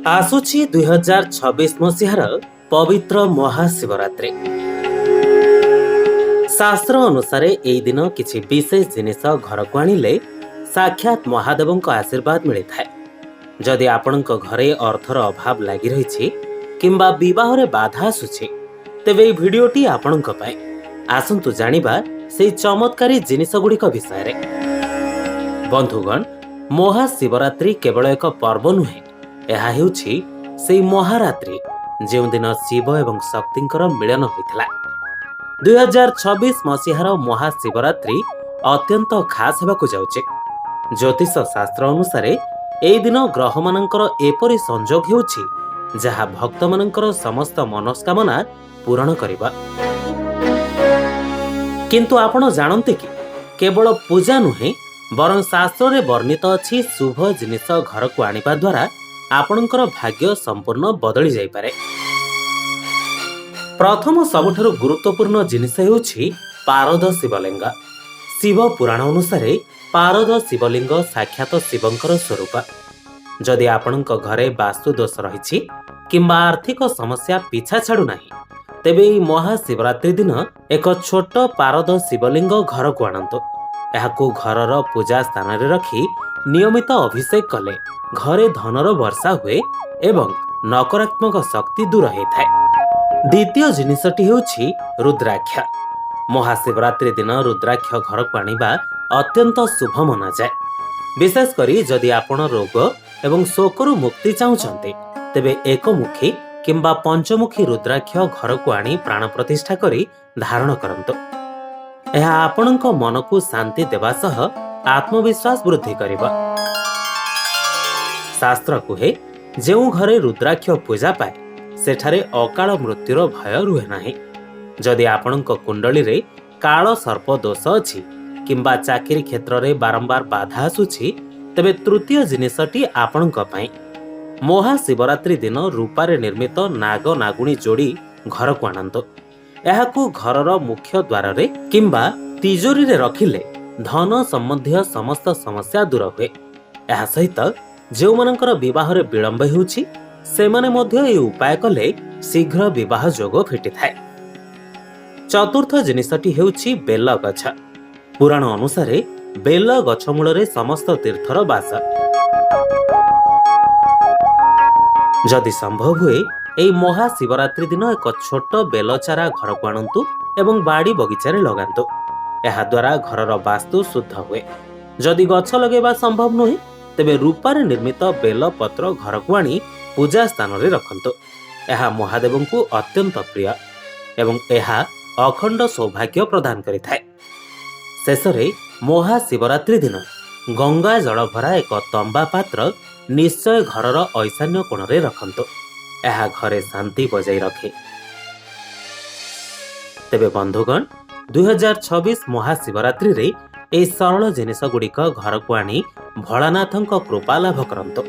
आसुची 2026 मसीहार पवित्र महाशिवरात्रि। शास्त्र अनुसार एई दिन किछि विशेष जिनिस घर को आनिले साक्षात महादेव आशीर्वाद मिली थाए। जदि आपणक घरे अर्थर अभाव लगी रही किंबा विवाह बाधा आसुछि तेबे भिडियोटी आपणक पय। आसंतु जानिबा से चमत्कारी जिनिस गुड़िक विषय रे। बंधुगण, महाशिवरात्रि केवल एक पर्व नुहे, यह हेउछि सेई महारात्रि जो दिन शिव एवं शक्तिंकर मिलन होइथिला। 2026 मसीहार महाशिवरात्रि अत्यंत खास हेबाकु जाउछि। ज्योतिष शास्त्र अनुसार एई दिन ग्रह मानकर एपरि संजोग हेउछि जहा भक्त मानकर समस्त मनस्कामना पूरण करिबा। किंतु आपण जानते कि केवल पूजा नुहे बरं शास्त्र रे वर्णित अछि शुभ जिनिस घर को आनिबा द्वारा आपणकर भाग्य संपूर्ण बदली जाई पारे। प्रथम सबुठारु गुरुत्वपूर्ण जिनिस हेउछि पारद शिवलिंग। शिव पुराण अनुसार पारद शिवलिंग साक्षात शिवंकर स्वरूप। जदि आपणक घरे वास्तु दोष रहिछि किंबा आर्थिक समस्या पीछा छाड़ू नाही तेबे महाशिवरात्रि दिन एक छोट पारद शिवलिंग घर को आणंतु। एहाकू घरर पूजा स्थान रे रखी नियमित अभिषेक कले घरे धनर वर्षा हुए एवं नकारात्मक शक्ति दूर होइथाय। द्वितीय जिनिसटी हेउछि रुद्राक्ष। महाशिवरात्रि दिन रुद्राक्ष घर को आनिबा अत्यंत शुभ माना जाए। विशेष करी जदि आपण रोग एवं शोकरु मुक्ति चाहुचंते तेबे एकमुखी किंबा पंचमुखी रुद्राक्ष घर को आनी प्राण प्रतिष्ठा करी धारण करंतु। यह आपणक मन को शांति देवा सह आत्मविश्वास वृद्धि करिबा। शास्त्र कुहे जेउ घरे रुद्राक्ष पूजा पाए सेठारे अकाल मृत्युर भय रुहे नाही। जदि आपणक कुंडली रे काल सर्प दोष अछि किंबा चाकरी क्षेत्र रे बारंबार बाधा आसुछि तेबे तृतीय जिनिसटी आपणक पई। महाशिवरात्रि दिन रूपारे निर्मित नाग नागुणी जोड़ी घर को आनंतु। एहाकू घरर मुख्य द्वार रे किंबा तिजोरी रे रखिले धन संबंधी समस्त समस्या दूर हुए। एहा सहित जो मानकर विवाह रे विलंब हेउछि सेमाने मध्य ए उपाय कले शीघ्र विवाह जोग फिटी थाए। चतुर्थ जिनिसटी हेउछि बेल गछ। पुराण अनुसार बेल गछ मूल रे समस्त तीर्थर बास। जदि संभव हुए एई महाशिवरात्रि दिन एक छोट बेल चारा घर को आणंतु एवं बाड़ी बगीचारे लगांतु। एहा द्वारा घरर वास्तु शुद्ध हुए। जदि गछ लगेबा संभव नहुए तेबे रूपारे निर्मित बेल पत्र घर को आनी पूजा स्थान रे रखंतु। एहा महादेव को अत्यंत प्रिय एवं एहा अखंड सौभाग्य प्रदान करिथाय। शेषरे महाशिवरात्रि दिन गंगा जल भरा एक तंबा पात्र निश्चय घरर ऐशान्य कोण रे रखंतु। एहा घरे शांति बजाई रखे। तेबे बंधुगण, 2026 महाशिवरात्रि रे ए सरल जिनिस गुड़िक घर को आनी भोलानाथंक कृपा लाभ करंतु।